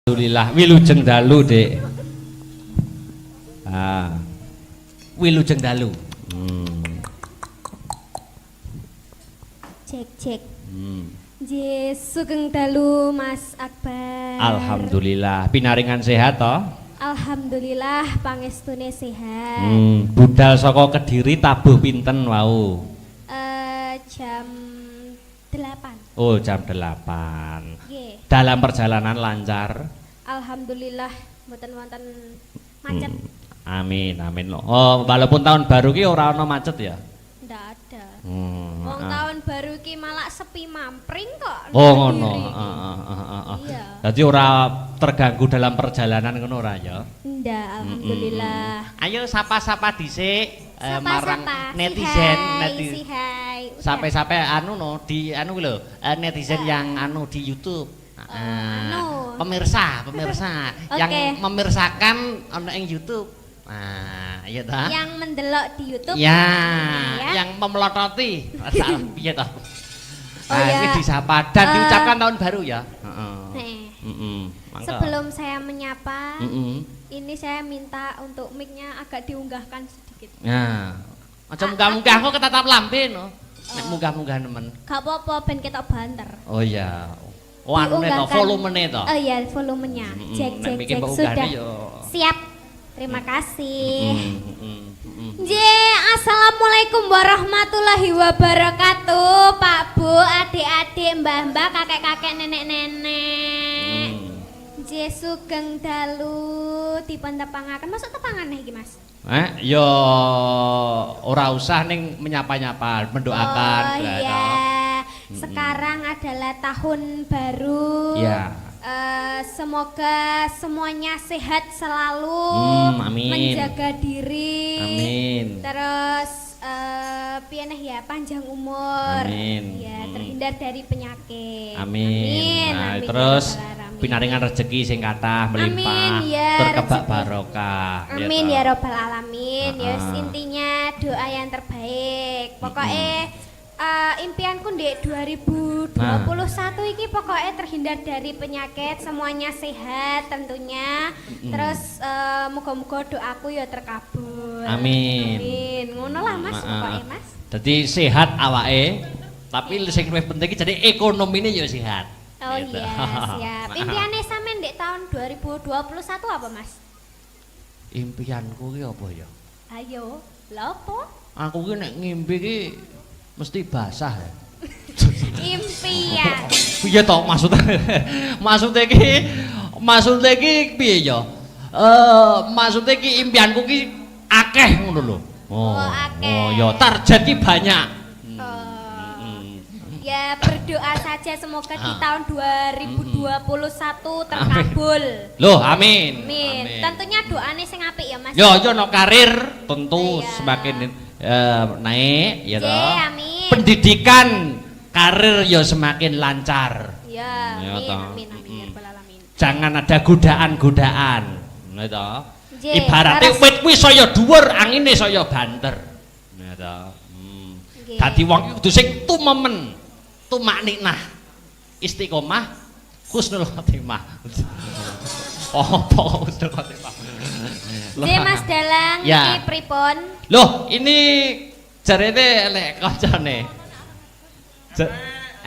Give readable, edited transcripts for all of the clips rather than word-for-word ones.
Alhamdulillah wilujeng dalu, Dik. Ah. Wilujeng dalu. Cek cek. Sugeng dalu Mas Akbar. Alhamdulillah pinaringan sehat toh? Alhamdulillah pangestune sehat. Budal saka Kediri tabuh pinten wau? Jam 8. Oh, jam 8. Nggih. Dalam perjalanan lancar. Alhamdulillah mboten wonten macet. Amin, amin loh. Oh, walaupun tahun baru ki ora ana macet ya? Ndak ada. Wong Tahun baru ki malah sepi mampring kok. Oh ngono. Iya. Jadi ora terganggu dalam perjalanan ngono ora ya? Ndak, alhamdulillah. Ayo sapa-sapa dhisik marang Sapa-sapa. netizen, Si hai. Sampai-sampai anu no di anu lho, netizen yang anu di YouTube. Pemirsa yang memirsakan ana ing YouTube. Nah, iya ta? Yang mendelok di YouTube. Ya, yang memelototi. Piye ta? Ini disapa dan diucapkan tahun baru ya. Sebelum saya menyapa, ini saya minta untuk mic-nya agak diunggahkan sedikit. Nah, macam munggah-munggah kok ketatap lambe no. Nek munggah-munggah nemen. Gak apa-apa ben ketok banter. Oh iya. Oh anune to, volumene to. Oh iya, volumenya. Cek sudah. Siap. Terima kasih. Assalamualaikum warahmatullahi wabarakatuh, Pak Bu, adik-adik, mbah-mbah, kakek-kakek, nenek-nenek. Sugeng dalu dipun tepangaken. Masuk tepangan iki, Mas? Yo ora usah ning menyapa-nyapa, mendoakan. Oh iya. Sekarang adalah tahun baru. Iya. Semoga semuanya sehat selalu, amin. Menjaga diri, amin. Terus ya panjang umur, amin. Ya terhindar dari penyakit, amin. Nah, amin. Terus pinaringan rezeki sing kathah melimpah, ya, terkebak barokah, amin ya robbal alamin. Ya intinya doa yang terbaik, pokoknya impianku di 2021 iki pokoknya terhindar dari penyakit, semuanya sehat tentunya. Terus moga-moga doaku ya terkabul. Amin. Amin. Ngono lah Mas, pokoknya Mas. Jadi sehat awake, tapi sing luwih penting iki jadi ekonomine ya sehat. Oh gitu. Iya, siap. Impiannya sampean di tahun 2021 apa Mas? Impianku ki apa ya? Ayo, lha apa? Aku ki nek ngimpi ki mesti basah ya. Impian. Piye to maksudnya ki piye ya? Maksudnya ki impianku ki akeh ngono lho. Akeh. Oh ya target ki banyak. Ya berdoa saja semoga di tahun 2021 terkabul. Loh, amin. Amin. Tentunya doanya sing apik ya Mas. Yo no karir tentu semakin naik ya toh. Amin. Pendidikan karir ya semakin lancar. Ya, amin. Jangan ada godaan-godaan. Ya toh. Ibaratnya wit kuwi saya dhuwur, angine saya banter. Ya toh. Dadi wong kudu sing tumemen, tumakninah, istiqomah, husnul khotimah. Apa husnul khotimah? Mas Dalang iki pripun? Loh, ini jarene lek kancane.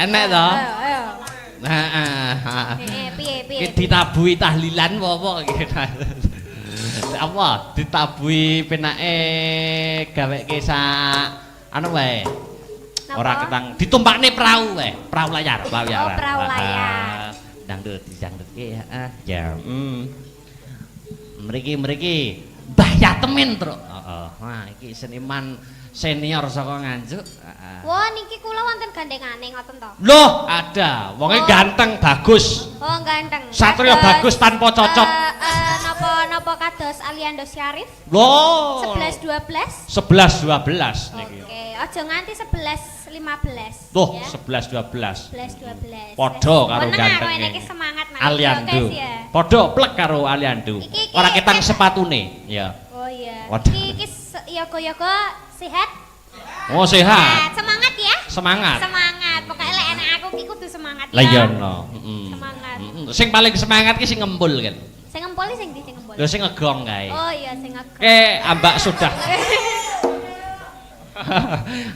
Enek to? Ayo. Nah, piye? Ditabuhi tahlilan apa iki? Apa? Ditabuhi penake gaweke sak anu wae. Ora ketang ditumpakne perahu wae, perahu layar. Oh, perahu layar. Dangdut ki ya. Mriki Mbah Yatemin, Truk. Wah, iki seniman senior saka Nganjuk. Wah, niki kula wonten gandengane ngoten to. Loh, ada. Wonge ganteng, bagus. Oh, ganteng. Satria bagus tanpa cocok. Napa kados Aliando Syarif? Loh. 11 12. 11 12 niki. Oke, aja nganti 11 15. Loh, ya? 11 12. 11 12. Padha karo ganteng. Iki semangat Mas. Aliando. Padha plek karo Aliando. Ora ketang sepatune, ya. Oh iya. Waduh. Iki yoga-yoga sehat? Oh, sehat. Semangat ya? Semangat. Semangat. Pokoknya lek enak aku ki kudu semangat ya. Lah iya no. Semangat. Sing paling semangat ki sing ngempul kan. Sing ngempoli sing ndi sing ngempoli? Lho sing ngegong kae. Oh iya sing ngegong. Ambak sudah.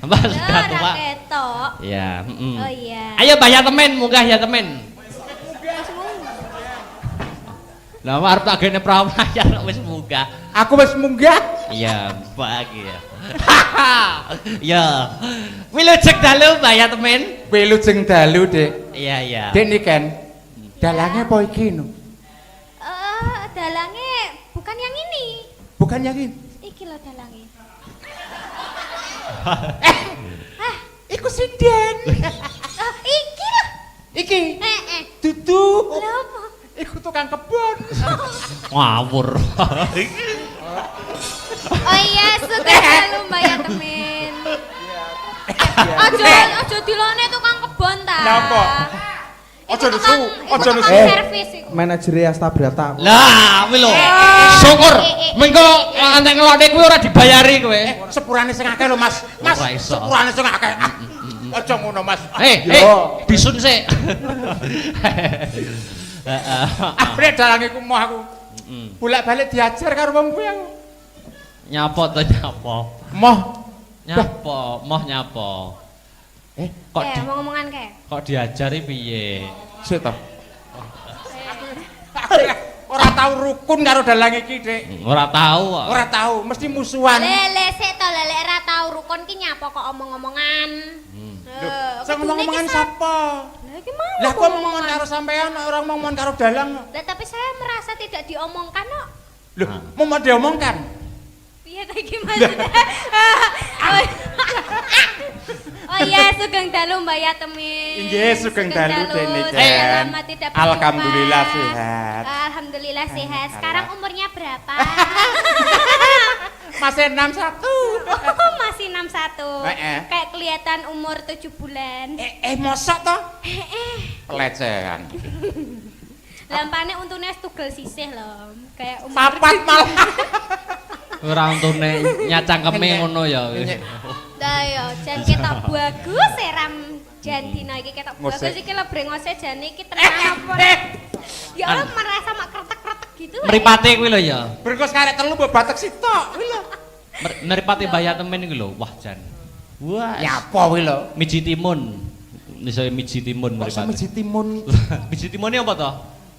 Ambak sudah tua. Ora ketok. Iya, Oh iya. Ayo Mbah ya temen, munggah ya temen. Lah arep tak gene perahu layar wis munggah. Aku wis munggah. Iya, bahagia. Ya. Wilujeng dalu Mbah ya temen. Wilujeng dalu, Dik. Iya, iya. Dik niken. Dalange apa iki no? Dalange bukan yang ini. Bukan yang ini. Iki lho dalange. Iku sinden. Iki lho. Iki. Dudu. Lha apa? Iku tukang kebon. Ngawur. Oh iya, suka dalu Mbak ya temen. Aja dilone tukang kebon ta. Napa? Aja nesu, aja nesu. Servis iku. Manajer Astabrata. Lah, kuwi lho. Syukur. Mengko antek ngelone kuwi ora dibayari kowe. Sepurane sing akeh lho, Mas. Mas, Ora iso. sepurane sing akeh. Aja ngono, Mas. Bisun sik. Abre dalange ku moh aku. Bolak-balik diajar karo wong kuwi aku. Nyapa to nyapa? Moh. Moh nyapa? Kok ngomong-ngomongan kae. kok diajari piye? Sik to. Ora tau rukun karo dalange iki, Dik. Ora tahu kok. Ora tau, mesti musuhan. Lele sik to lele ora tau rukun ki nyapa kok omong-omongan. Sing ngomong-ngomongan sapa? Lah iki mau. Lah kok ngomong karo sampean ora ngomong karo dalang. Lah tapi saya merasa tidak diomongkan kok. Lho, mau diomongkan? Piye ta iki maksudnya? Oh iya, sugeng dalu Mbak ya temen. Inggih, sugeng dalu Dene. Lama tidak berjumpa. Alhamdulillah sehat. Alhamdulillah sehat. Sekarang umurnya berapa? Masih 61. Oh, masih 61. Kayak kelihatan umur 7 bulan. Mosok toh? Pelecehan. Lampane untune tugel sisih lho. Kayak umur Papat malah. Ora untune nyacangkeme ngono ya. Lah ya, jan ketok bagus seram jan dina iki ketok bagus iki lho brengose jane iki tenang apa. Ya Allah merasa mak kretek-kretek gitu. Mripate kuwi lho ya. Berkos karek telu mbok batek sitok kuwi lho. Mripate Mbah ya temen iki lho. Wah jan. Wah. Ya apa kuwi lho? Miji timun. Niso miji timun mripate. Miji timun. Miji timune apa to?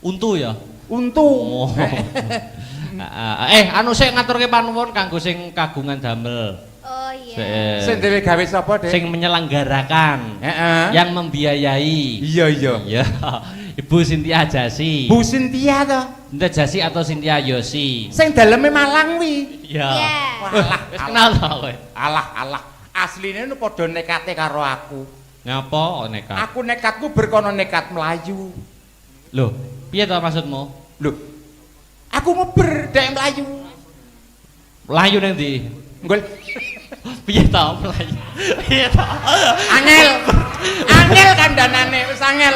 Untu ya. Untu. Oh. Anu sik ngaturke panuwun kanggo sing kagungan damel. Oh iya. Sing dhewe gawe sapa, Dik? Sing menyelenggarakan. Yang membiayai. Iya, iya. Iya. Ibu Sintia Jasi. Bu Sintia to. Sintia Jasi atau Sintia Yosi? Sing daleme Malang wi. Iya. Walah, Wis kenal to kowe? Alah. Asline nu padha nekate karo aku. Ngapa nekat? Aku nekatku berkono nekat melayu. Loh, piye to maksudmu? Loh. Aku ngeber dek melayu. Melayu nang ndi? Nggol. Piye to melayu? Piye to? Angel. Angel kandhanane wis angel.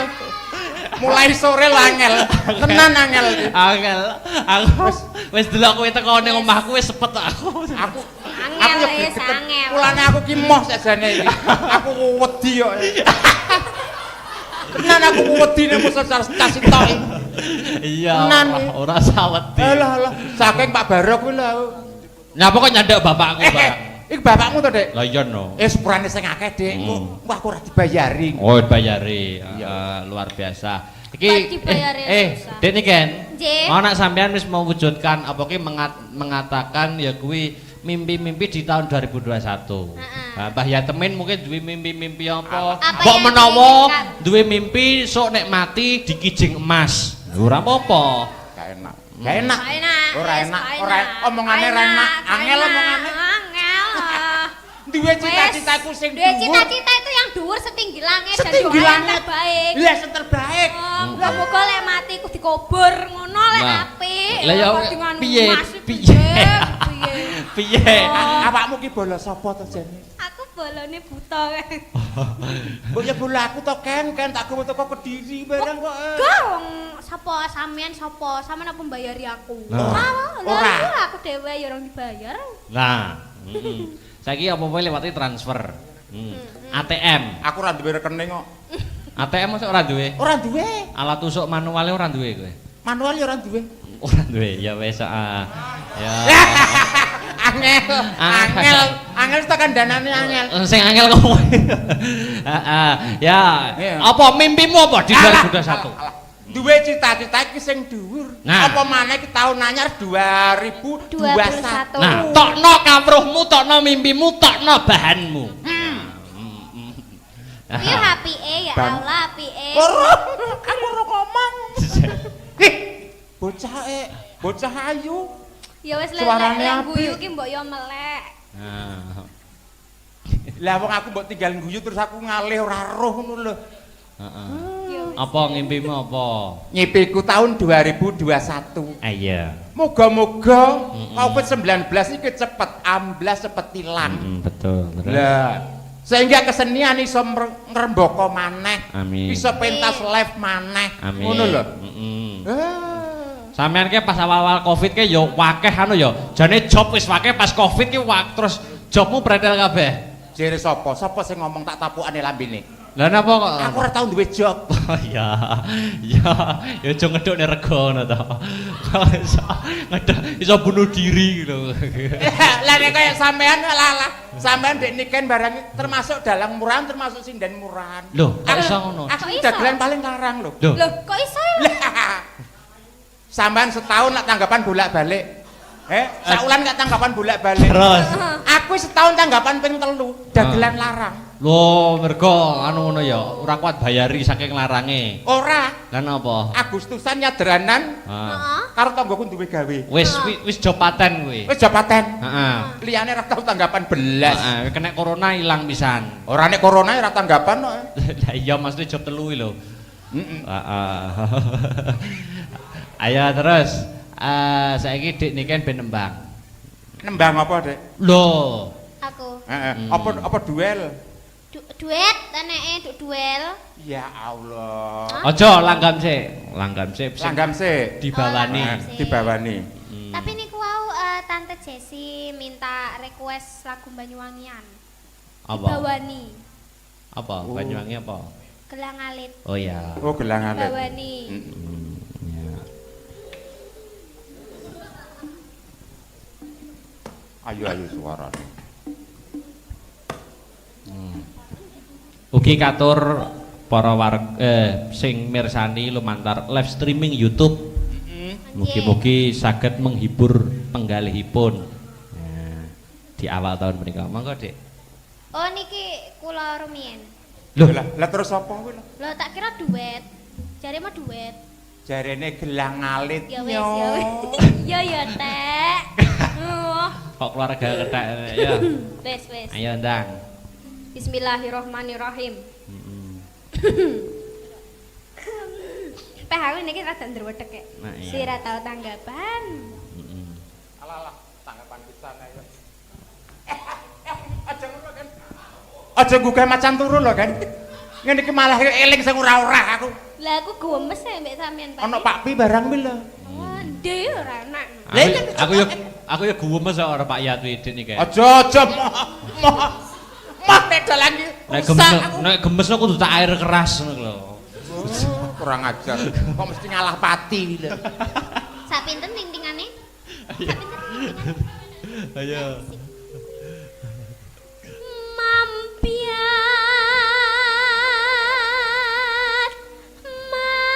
Mulai sore lho angel. Tenan angel. Angel. Aku wis delok kowe teko ning omahku wis sepet aku. Aku Angel wis angel. Mulane aku ki moh sakjane iki. Aku wedi kok. Tenan aku wedi nek musuh tas tok. Iya. Ora sawedi. Alah. Saking Pak Barok kuwi lho. Nyapa kok nyandak bapakku, Pak? Iki bapakmu to, Dik? Lah iya no. Sepurane sing akeh, Dik. Wah, aku ora dibayari. Oh, dibayari. Luar biasa. Iki Dek niken. Nggih. Mau nak sampean wis mewujudkan apa ki mengatakan ya kuwi mimpi-mimpi di tahun 2021. Nah, Mbah ya temen mungkin duwe mimpi-mimpi apa? Mbok menawa duwe mimpi sok nek mati dikijing emas. Ora apa-apa. Gak enak. Gak enak. Ora enak. Omongane ra enak. Angel omongane. Angel. Duwe cita-citaku sing dhuwur. Duwe cita-cita itu yang dhuwur setinggi langit dan Setinggi doa yang langit. terbaik. Lah sing terbaik. Muga-muga lek mati ku dikubur ngono lek apik. Lah ya piye? Piye? Awakmu ki bola sapa to jane? Aku bolone buta kae. Mbok ya bola aku to Ken tak gawe teko Kediri bareng kok. Gong, sapa sampean sapa? Sampeyan apa mbayari aku? Ora. Aku dhewe ya ora dibayar. Nah, saiki apa wae lewati transfer. ATM. Aku ora duwe rekening kok. ATM mosok ora duwe? Ora duwe. Alat tusuk manuale ora duwe kowe? Manual ya ora duwe. Ora duwe, ya wis ya. Angel tekan danane angel. Sing angel kowe. Heeh. Ya, apa mimpimu apa di 2021? Duwe cita-cita iki sing dhuwur. Apa maneh iki taun anyar 2021. Nah, tokno kawruhmu, tokno mimpimu, tokno bahanmu. Piye apike ya Allah apike. Aku ora ngomong. Bocah ayu. Ya wis Suarane lek apik. guyu ki mbok yo melek. Lah wong aku mbok tinggal guyu terus aku ngalih ora roh ngono lho. Heeh. Apa ngimpimu apa? Nyipiku tahun 2021. Iya. Moga-moga Covid-19 iki cepet amblas cepet ilang. Betul. Lah, sehingga kesenian iso ngrembaka maneh. Amin. Iso pentas live maneh. Amin. Ngono lho. Sampeyan ki pas awal-awal Covid ki ya wakeh anu ya. Jane job wis wakeh pas Covid ki terus jobmu pretel kabeh. Jere sapa? Sapa sing ngomong tak tapukane lambene? Lah napa kok? Aku ora tau duwe job. Oh iya. Ya, ya aja ngedukne rego ngono to. Iso bunuh diri lho. Lah nek kaya sampean lah. Sampean ndek niken barang termasuk dalang murahan termasuk sinden murahan. Lho, kok iso ngono? Aku dagelan paling larang lho. Lho, Kok iso? Sampean setahun nak tanggapan bolak-balik. Saulan gak tanggapan bolak-balik. Terus aku setahun tanggapan ping 3, dagelan larang. Lho, mergo anu ngono ya, ora kuat bayari saking larange. Ora. Lah napa? Agustusan nyaderanan. Karo tanggoku duwe gawe. Wis job paten kuwi. Wis job paten. Heeh. Liyane ora tau tanggapan belas. Heeh, kena corona ilang pisan. Ora nek corona ora tanggapan kok. Lah iya mesti job telu lho. Heeh. Ayo terus. Saiki Dik niken ben nembang. Nembang apa, Dek? Aku. Heeh. Apa duel? Duet eneke duel. Ya Allah. Aja langgam sik. Langgam sik. Langgam sik. Dibawani. Dibawani. Tapi niku wau Tante Jessi minta request lagu Banyuwangian. Apa? Dibawani. Apa? Banyuwangi apa? Gelang alit. Oh iya. Oh, gelang alit. Bawani. Ayo suarane. Ugi katur para sing mirsani lumantar live streaming YouTube. Mugi-mugi saged menghibur penggalihipun. Di awal tahun menika. Monggo, Dik. Oh niki kula rumiyin. Lho, lah terus apa kuwi lho? Lho tak kira duet. Jare mah duet. Jarene gelang alit. Ya wis ya wis. Ya Tek. Kok keluarga kethek ya. Wis wis. Ayo ndang. Bismillahirrahmanirrahim. Peh aku niki rada ndruwedhek kek. Sira tau tanggapan. Alah tanggapan pisan ayo. Aja ngono kan. Aja gugah macan turu lho kan. Ngene iki malah eling sing ora-ora aku. Lah aku gemes mbek sampean Pak. Ono Pak Pi barang kuwi lho. Ndhe ora enak. Aku ya gumes ora Pak Yatwi Dik niki. Aja mah nek dalan iki. Nek gemes kudu tak air keras ngono lho. Kurang ajar. Kok mesti ngalah pati lho. Sak pinten ting-tingane? Sak pinten ting-tingane? Ayo. Mampiat mayon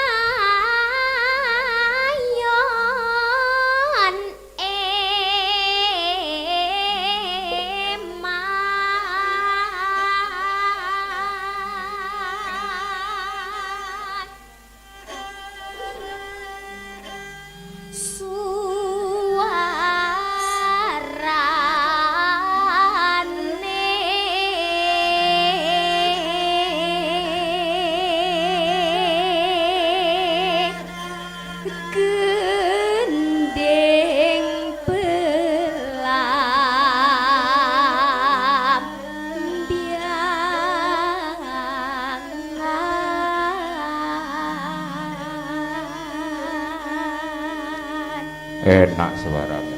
gendeng belambian. Enak suaranya.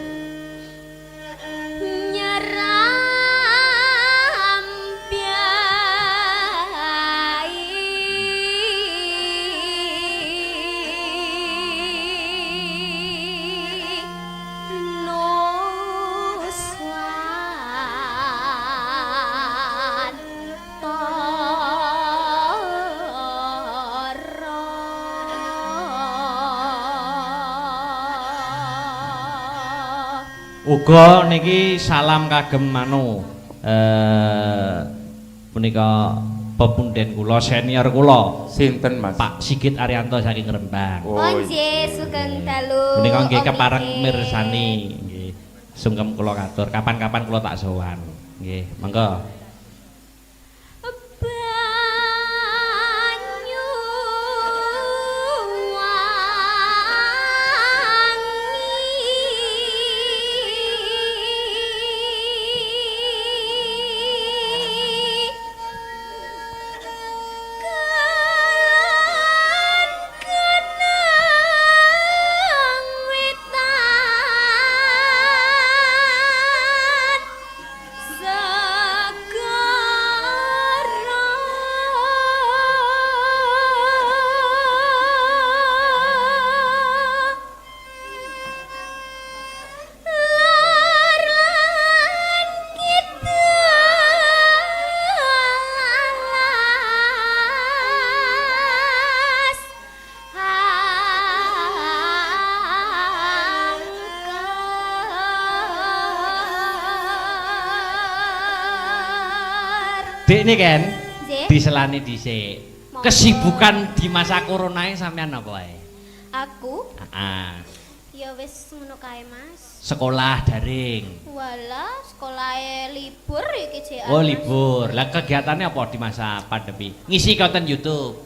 Uga niki salam kagem anu punika pepunden kula senior kula. Sinten Mas? Pak Sigit Arianto saking Rembang. Oh nggih sugeng dalu. Menika nggih Om kepareng Ike. mirsani nggih. Sungkem kula katur kapan-kapan kula tak sowan. Nggih, monggo. Banyu wangi kenang wetan Dik ini kan Nggih. diselani dhisik. Monggo. Kesibukan di masa corona ini sampean apa wae? Aku Heeh. ya wis ngono kae Mas. Sekolah daring. Walah sekolahe libur iki jek. Oh, libur. Lah kegiatannya apa di masa pandemi? Ngisi konten YouTube.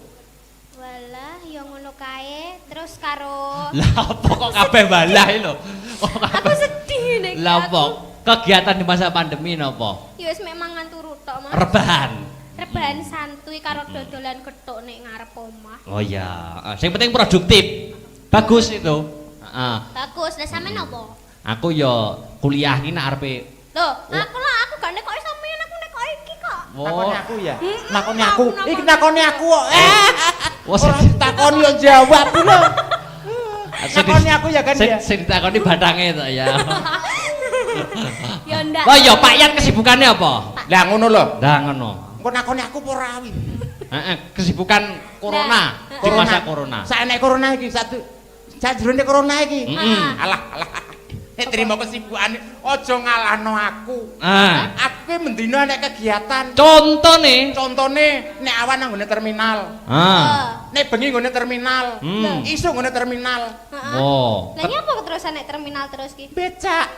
Walah ya ngono kae terus karo Lah apa kok kabeh balah lho? aku sedih nek Lah apa? Kegiatan di masa pandemi napa? Ya wis mek mangan turu tok Mas. Rebahan. Rebahan santuy karo dodolan gethuk nek ngarep omah. Oh ya, yang penting produktif. Bagus itu. Heeh. Bagus, lah sampean opo? Aku ya kuliah iki nek arepe. Loh, aku gak nekoki sampean, aku nekoki iki kok. Nakoni aku ya. Hmm, Nakoni aku, aku. nakoni. Iki nakoni aku kok. Wes Ora takoni yo jawab lho. Nakoni aku ya kan ya. Sing ditakoni bathange to ya. Ya ndak. Wah ya Pak Yan kesibukannya apa? Lah ngono lho. Lah ngono. Engko nakoni aku apa ora wi? Heeh, kesibukan corona Nah, di masa corona. Saenek corona iki sajrone corona iki. Heeh. Alah. Nek trimo kesibukane aja ngalahno aku. Ah. Aku ki mendina nek kegiatan. Contone. Contone nek awan nang nggone terminal. Ah. Nek bengi nggone terminal. Hmm. Isu nggone terminal. Heeh. Oh. Lah nyapa terusan nek terminal terus ki? Becak.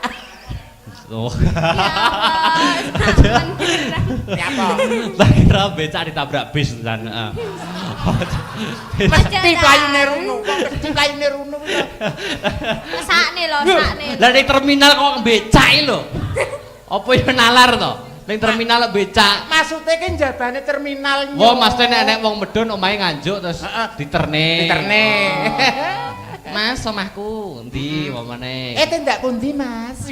Oh. Ya Allah. sampean beneran. Ya apa? Tak kira becak ditabrak bis dan Mesti playune runo, mesti playune runo. Sakne lho, sakne. Lah ning terminal kok becak iki lho. Apa ya nalar to? Ning terminal becak. Maksudnya kan jabane terminal. Wah, mesti nek wong medun omahe nganjuk terus diterne. Diterne. Mas, omahku endi wamane? Tendak pundi, Mas?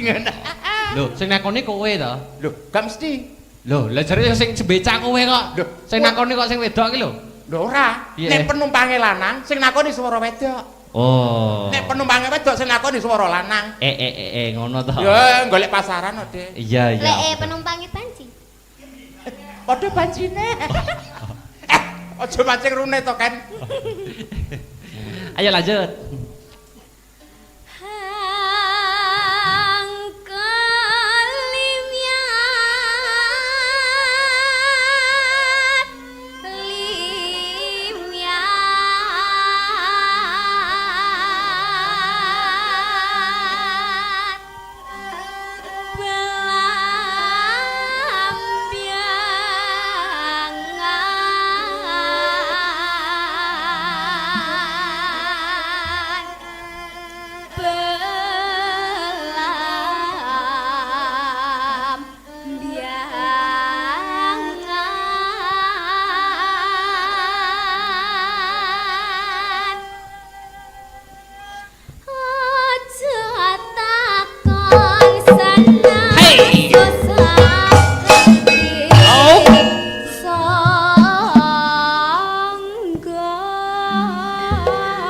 Lho, sing nakoni kowe to? Lho, gak mesti. Lho, lah jare sing becak kowe kok. Lho, Sing nakoni kok sing wedok iki lho. Lho ora. Iya. Nek penumpange lanang, sing nakoni swara wedok. Oh. Nek penumpange wedok sing nakoni swara lanang. Ngono to. Ya, golek pasaran kok, Dik. Iya, iya. Lek penumpange banci. Padha bancine. Aja mancing rune to, kan. Ayo lanjut.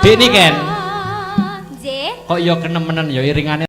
Dik ini kan, Nggih. kok ya kenemenan ya iringane